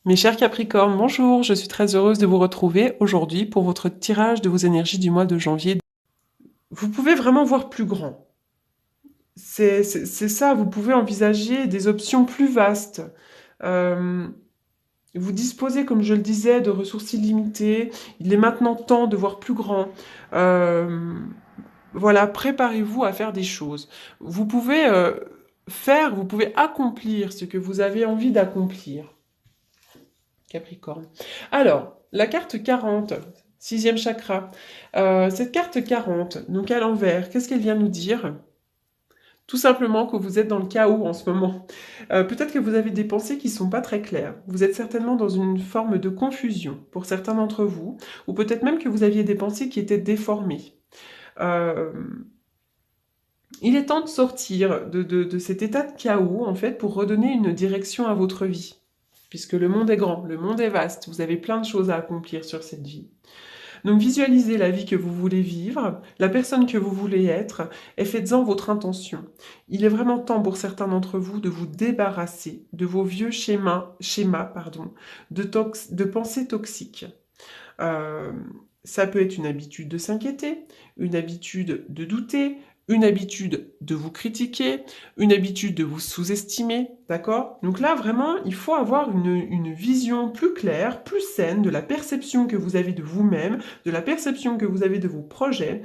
Mes chers Capricornes, bonjour, je suis très heureuse de vous retrouver aujourd'hui pour votre tirage de vos énergies du mois de janvier. Vous pouvez vraiment voir plus grand. C'est ça, vous pouvez envisager des options plus vastes. Euh, Vous disposez, comme je le disais, de ressources illimitées. Il est maintenant temps de voir plus grand. Euh, voilà, préparez-vous à faire des choses. Vous pouvez vous pouvez accomplir ce que vous avez envie d'accomplir. Capricorne. Alors, la carte 40, sixième chakra. Cette carte 40, donc à l'envers, qu'est-ce qu'elle vient nous dire? Tout simplement que vous êtes dans le chaos en ce moment. Peut-être que vous avez des pensées qui ne sont pas très claires. Vous êtes certainement dans une forme de confusion pour certains d'entre vous, ou peut-être même que vous aviez des pensées qui étaient déformées. Euh, il est temps de sortir de cet état de chaos, en fait, pour redonner une direction à votre vie. Puisque le monde est grand, le monde est vaste, vous avez plein de choses à accomplir sur cette vie. Donc visualisez la vie que vous voulez vivre, la personne que vous voulez être, et faites-en votre intention. Il est vraiment temps pour certains d'entre vous de vous débarrasser de vos vieux schémas de pensées toxiques. Euh, Ça peut être une habitude de s'inquiéter, une habitude de douter, une habitude de vous critiquer, une habitude de vous sous-estimer, d'accord? Donc là, vraiment, il faut avoir une vision plus claire, plus saine de la perception que vous avez de vous-même, de la perception que vous avez de vos projets.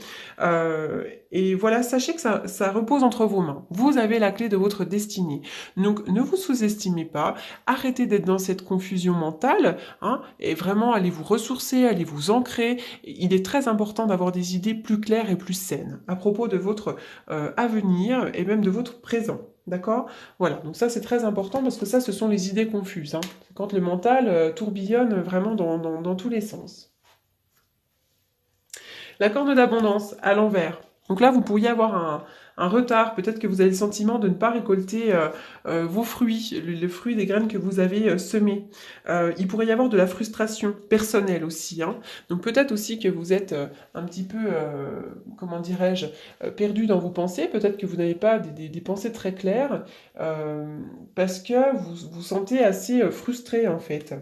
Et voilà, sachez que ça repose entre vos mains. Vous avez la clé de votre destinée. Donc ne vous sous-estimez pas, arrêtez d'être dans cette confusion mentale, hein, et vraiment allez vous ressourcer, allez vous ancrer. Il est très important d'avoir des idées plus claires et plus saines à propos de votre avenir et même de votre présent. D'accord? Voilà, donc ça c'est très important parce que ça ce sont les idées confuses, hein. Quand le mental tourbillonne vraiment dans tous les sens. La corne d'abondance à l'envers. Donc là, vous pourriez avoir un retard. Peut-être que vous avez le sentiment de ne pas récolter vos fruits, le fruit des graines que vous avez semées. Il pourrait y avoir de la frustration personnelle aussi, hein. Donc peut-être aussi que vous êtes un petit peu, comment dirais-je, perdu dans vos pensées. Peut-être que vous n'avez pas des pensées très claires parce que vous vous sentez assez frustré en fait.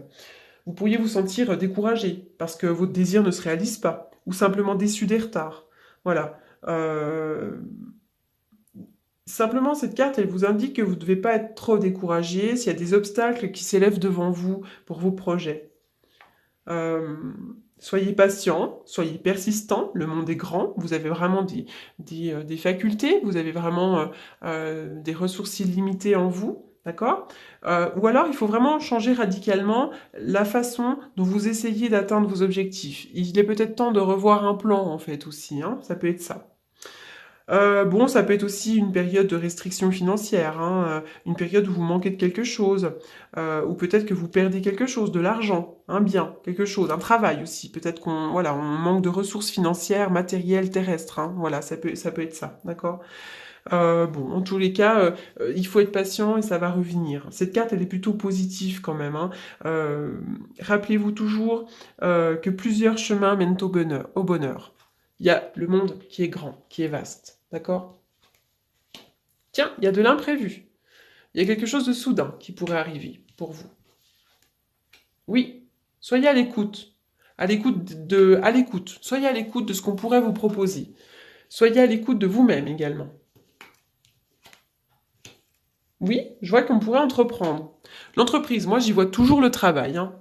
Vous pourriez vous sentir découragé parce que votre désir ne se réalise pas, ou simplement déçu des retards. Voilà. Euh, Simplement, cette carte, elle vous indique que vous ne devez pas être trop découragé s'il y a des obstacles qui s'élèvent devant vous pour vos projets. Euh, Soyez patient, soyez persistant, le monde est grand, vous avez vraiment des facultés, vous avez vraiment des ressources illimitées en vous, d'accord? Ou alors il faut vraiment changer radicalement la façon dont vous essayez d'atteindre vos objectifs. Il est peut-être temps de revoir un plan en fait aussi, hein, ça peut être ça. Bon, ça peut être aussi une période de restriction financière, hein, une période où vous manquez de quelque chose, ou peut-être que vous perdez quelque chose, de l'argent, un bien, quelque chose, un travail aussi. Peut-être qu'on, voilà, on manque de ressources financières, matérielles, terrestres, hein. Voilà, ça peut être ça, d'accord? Bon, en tous les cas, il faut être patient et ça va revenir. Cette carte, elle est plutôt positive quand même, hein. Euh, Rappelez-vous toujours que plusieurs chemins mènent au bonheur, au bonheur. Il y a le monde qui est grand, qui est vaste. D'accord? Tiens, il y a de l'imprévu. Il y a quelque chose de soudain qui pourrait arriver pour vous. Oui, soyez à l'écoute. À l'écoute. Soyez à l'écoute de ce qu'on pourrait vous proposer. Soyez à l'écoute de vous-même également. Oui, je vois qu'on pourrait entreprendre. L'entreprise, moi j'y vois toujours le travail, hein.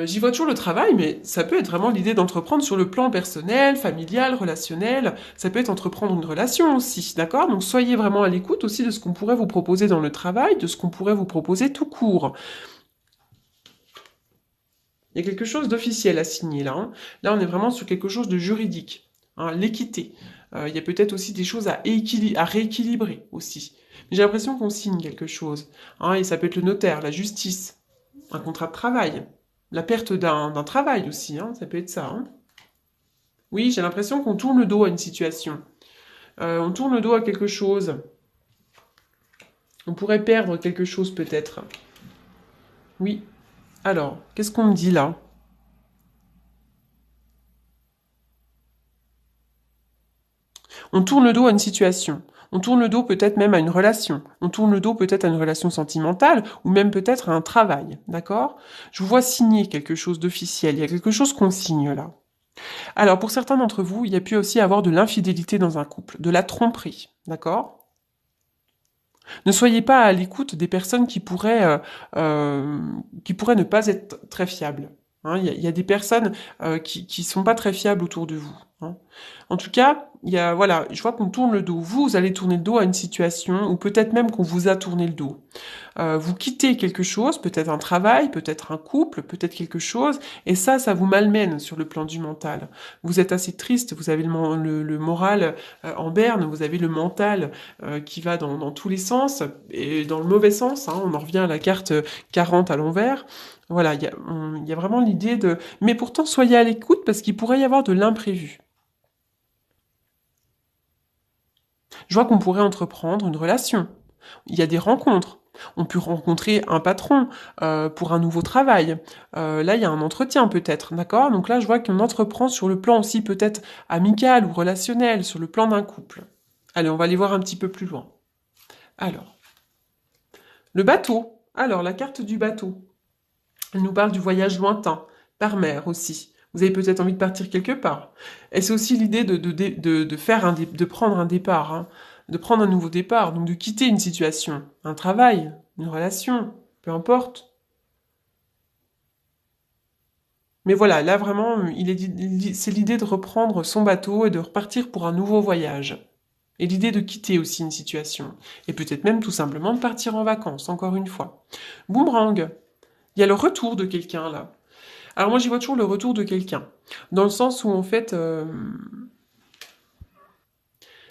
J'y vois toujours le travail, mais ça peut être vraiment l'idée d'entreprendre sur le plan personnel, familial, relationnel. Ça peut être entreprendre une relation aussi, d'accord? Donc soyez vraiment à l'écoute aussi de ce qu'on pourrait vous proposer dans le travail, de ce qu'on pourrait vous proposer tout court. Il y a quelque chose d'officiel à signer là, hein. Là, on est vraiment sur quelque chose de juridique, hein, l'équité. Il y a peut-être aussi des choses à rééquilibrer aussi. Mais j'ai l'impression qu'on signe quelque chose, hein, et ça peut être le notaire, la justice, un contrat de travail, la perte d'un travail aussi, hein, ça peut être ça, hein. Oui, j'ai l'impression qu'on tourne le dos à une situation. On tourne le dos à quelque chose. On pourrait perdre quelque chose peut-être. Oui. Alors, qu'est-ce qu'on me dit là? On tourne le dos à une situation. On tourne le dos peut-être même à une relation. On tourne le dos peut-être à une relation sentimentale ou même peut-être à un travail. D'accord? Je vous vois signer quelque chose d'officiel. Il y a quelque chose qu'on signe là. Alors, pour certains d'entre vous, il y a pu aussi avoir de l'infidélité dans un couple, de la tromperie. D'accord? Ne soyez pas à l'écoute des personnes qui pourraient ne pas être très fiables. Hein, il y a des personnes qui sont pas très fiables autour de vous. Hein. En tout cas, voilà, je vois qu'on tourne le dos. Vous allez tourner le dos à une situation, ou peut-être même qu'on vous a tourné le dos. Vous quittez quelque chose, peut-être un travail, peut-être un couple, peut-être quelque chose, et ça vous malmène sur le plan du mental. Vous êtes assez triste, vous avez le moral en berne, vous avez le mental qui va dans tous les sens, et dans le mauvais sens, hein, on en revient à la carte 40 à l'envers. Voilà, il y a vraiment l'idée de... Mais pourtant, soyez à l'écoute parce qu'il pourrait y avoir de l'imprévu. Je vois qu'on pourrait entreprendre une relation. Il y a des rencontres. On peut rencontrer un patron pour un nouveau travail. Là, il y a un entretien peut-être, d'accord? Donc là, je vois qu'on entreprend sur le plan aussi peut-être amical ou relationnel, sur le plan d'un couple. Allez, on va aller voir un petit peu plus loin. Alors, le bateau. Alors, la carte du bateau. Elle nous parle du voyage lointain, par mer aussi. Vous avez peut-être envie de partir quelque part. Et c'est aussi l'idée de prendre un départ, hein, de prendre un nouveau départ, donc de quitter une situation, un travail, une relation, peu importe. Mais voilà, là vraiment, c'est l'idée de reprendre son bateau et de repartir pour un nouveau voyage. Et l'idée de quitter aussi une situation. Et peut-être même tout simplement de partir en vacances, encore une fois. Boomerang. Il y a le retour de quelqu'un là. Alors moi j'y vois toujours le retour de quelqu'un. Dans le sens où en fait,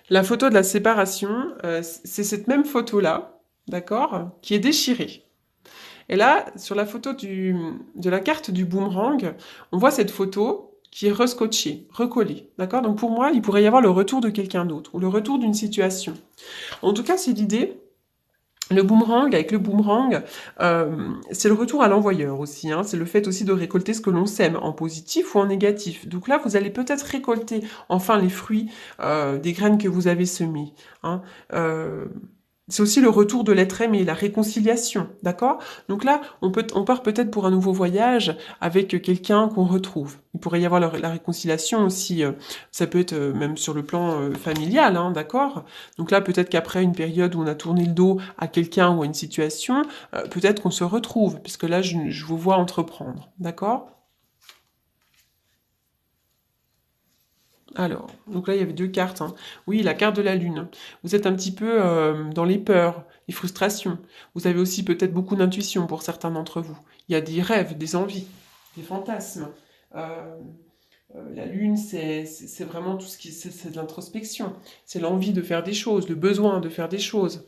la photo de la séparation, c'est cette même photo-là, d'accord, qui est déchirée. Et là, sur la photo de la carte du boomerang, on voit cette photo qui est rescotchée, recollée, d'accord. Donc pour moi, il pourrait y avoir le retour de quelqu'un d'autre, ou le retour d'une situation. En tout cas, c'est l'idée. Le boomerang, avec le boomerang, c'est le retour à l'envoyeur aussi. Hein. C'est le fait aussi de récolter ce que l'on sème, en positif ou en négatif. Donc là, vous allez peut-être récolter enfin les fruits des graines que vous avez semées. Hein. C'est aussi le retour de l'être aimé, la réconciliation, d'accord? Donc là, on part peut-être pour un nouveau voyage avec quelqu'un qu'on retrouve. Il pourrait y avoir la réconciliation aussi, ça peut être même sur le plan familial, hein, d'accord? Donc là, peut-être qu'après une période où on a tourné le dos à quelqu'un ou à une situation, peut-être qu'on se retrouve, puisque là, je vous vois entreprendre, d'accord? Alors, donc là, il y avait deux cartes. Hein. Oui, la carte de la lune. Vous êtes un petit peu dans les peurs, les frustrations. Vous avez aussi peut-être beaucoup d'intuition pour certains d'entre vous. Il y a des rêves, des envies, des fantasmes. Euh, la lune, c'est vraiment tout ce qui... C'est de l'introspection. C'est l'envie de faire des choses, le besoin de faire des choses.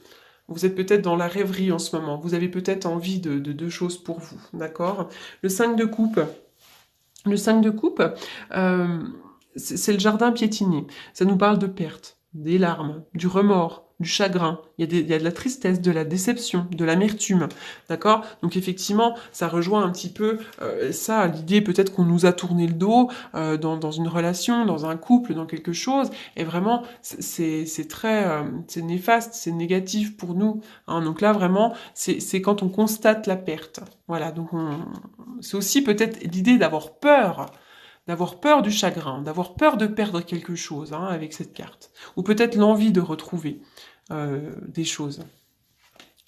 Vous êtes peut-être dans la rêverie en ce moment. Vous avez peut-être envie de deux choses pour vous, d'accord? Le 5 de coupe. Le 5 de coupe, euh, c'est le jardin piétiné. Ça nous parle de perte, des larmes, du remords, du chagrin. Il y a de la tristesse, de la déception, de l'amertume. D'accord? Donc effectivement, ça rejoint un petit peu ça, l'idée peut-être qu'on nous a tourné le dos dans une relation, dans un couple, dans quelque chose. Et vraiment, c'est très... c'est néfaste, c'est négatif pour nous. Hein. Donc là, vraiment, c'est quand on constate la perte. Voilà, donc c'est aussi peut-être l'idée d'avoir peur du chagrin, d'avoir peur de perdre quelque chose hein, avec cette carte, ou peut-être l'envie de retrouver des choses.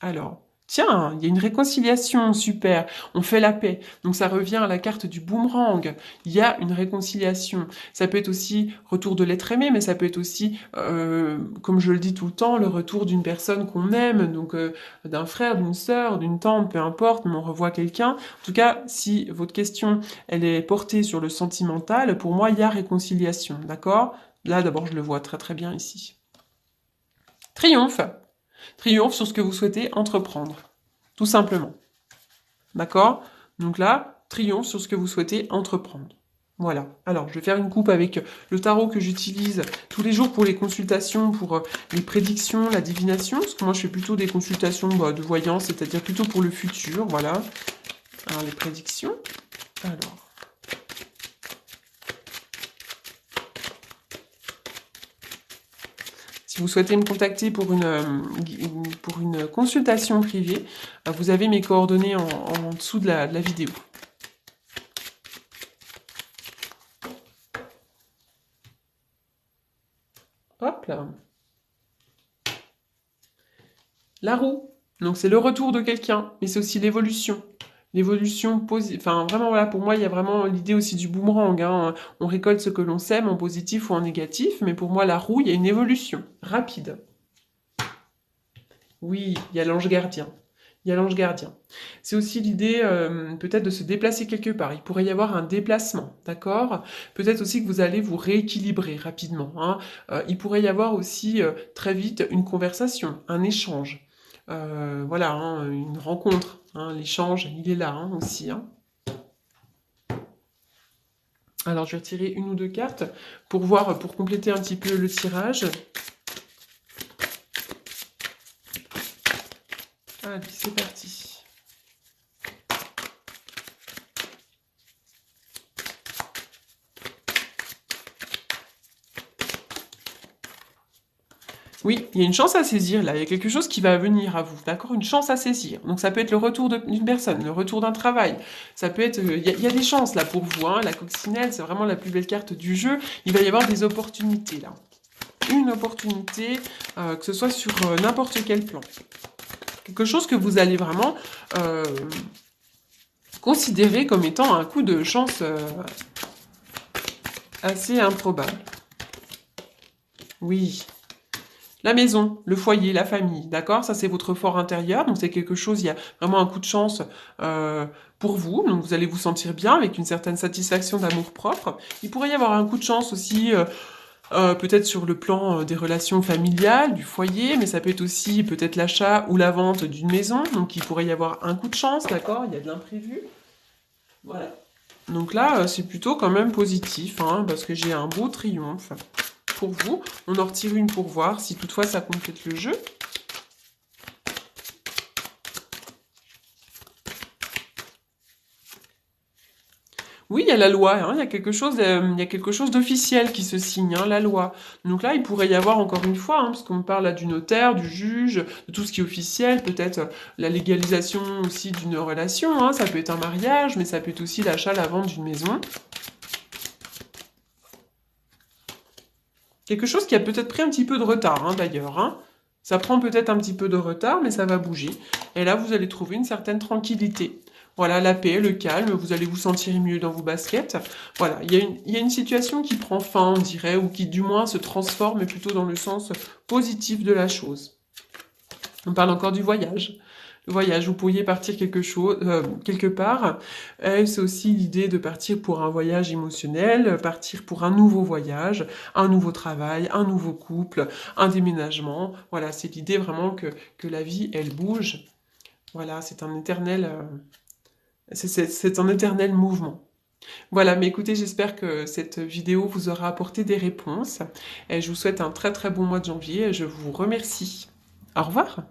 Alors, tiens, il y a une réconciliation, super, on fait la paix. Donc ça revient à la carte du boomerang, il y a une réconciliation. Ça peut être aussi retour de l'être aimé, mais ça peut être aussi, comme je le dis tout le temps, le retour d'une personne qu'on aime, donc d'un frère, d'une sœur, d'une tante, peu importe, mais on revoit quelqu'un. En tout cas, si votre question, elle est portée sur le sentimental, pour moi, il y a réconciliation, d'accord? Là, d'abord, je le vois très très bien ici. Triomphe. Triomphe sur ce que vous souhaitez entreprendre. Tout simplement. D'accord? Donc là, triomphe sur ce que vous souhaitez entreprendre. Voilà. Alors, je vais faire une coupe avec le tarot que j'utilise tous les jours pour les consultations, pour les prédictions, la divination. Parce que moi, je fais plutôt des consultations de voyance, c'est-à-dire plutôt pour le futur. Voilà. Alors, les prédictions. Alors. Si vous souhaitez me contacter pour une consultation privée, vous avez mes coordonnées en dessous de la vidéo. Hop là. La roue. Donc c'est le retour de quelqu'un, mais c'est aussi l'évolution. L'évolution positive. Enfin, vraiment, voilà, pour moi, il y a vraiment l'idée aussi du boomerang. Hein. On récolte ce que l'on sème en positif ou en négatif, mais pour moi, la roue, il y a une évolution rapide. Oui, il y a l'ange gardien. Il y a l'ange gardien. C'est aussi l'idée peut-être de se déplacer quelque part. Il pourrait y avoir un déplacement, d'accord? Peut-être aussi que vous allez vous rééquilibrer rapidement. Hein. Il pourrait y avoir aussi très vite une conversation, un échange. Voilà, hein, une rencontre. Hein, l'échange, il est là hein, aussi. Hein. Alors, je vais tirer une ou deux cartes pour voir, pour compléter un petit peu le tirage. Allez, c'est parti. Oui, il y a une chance à saisir, là. Il y a quelque chose qui va venir à vous, d'accord? Une chance à saisir. Donc, ça peut être le retour d'une personne, le retour d'un travail. Ça peut être... Il y a des chances, là, pour vous. Hein. La coccinelle, c'est vraiment la plus belle carte du jeu. Il va y avoir des opportunités, là. Une opportunité, que ce soit sur n'importe quel plan. Quelque chose que vous allez vraiment considérer comme étant un coup de chance assez improbable. Oui. La maison, le foyer, la famille, d'accord? Ça, c'est votre fort intérieur. Donc, c'est quelque chose, il y a vraiment un coup de chance pour vous. Donc, vous allez vous sentir bien avec une certaine satisfaction d'amour-propre. Il pourrait y avoir un coup de chance aussi... peut-être sur le plan des relations familiales, du foyer, mais ça peut être aussi peut-être l'achat ou la vente d'une maison. Donc, il pourrait y avoir un coup de chance, d'accord? Il y a de l'imprévu. Voilà. Donc là, c'est plutôt quand même positif, hein, parce que j'ai un beau triomphe pour vous. On en retire une pour voir si toutefois ça complète le jeu. Oui, il y a la loi, hein, il y a quelque chose d'officiel qui se signe, hein, la loi. Donc là, il pourrait y avoir encore une fois, hein, parce qu'on parle là du notaire, du juge, de tout ce qui est officiel, peut-être la légalisation aussi d'une relation, hein, ça peut être un mariage, mais ça peut être aussi l'achat, la vente d'une maison. Quelque chose qui a peut-être pris un petit peu de retard, hein, d'ailleurs. Hein. Ça prend peut-être un petit peu de retard, mais ça va bouger. Et là, vous allez trouver une certaine tranquillité. Voilà, la paix, le calme, vous allez vous sentir mieux dans vos baskets. Voilà, il y a une situation qui prend fin, on dirait, ou qui du moins se transforme, mais plutôt dans le sens positif de la chose. On parle encore du voyage. Le voyage, vous pourriez partir quelque part. C'est aussi l'idée de partir pour un voyage émotionnel, partir pour un nouveau voyage, un nouveau travail, un nouveau couple, un déménagement. Voilà, c'est l'idée vraiment que la vie, elle bouge. Voilà, c'est un éternel... c'est un éternel mouvement. Voilà, mais écoutez, j'espère que cette vidéo vous aura apporté des réponses. Et je vous souhaite un très très bon mois de janvier et je vous remercie. Au revoir.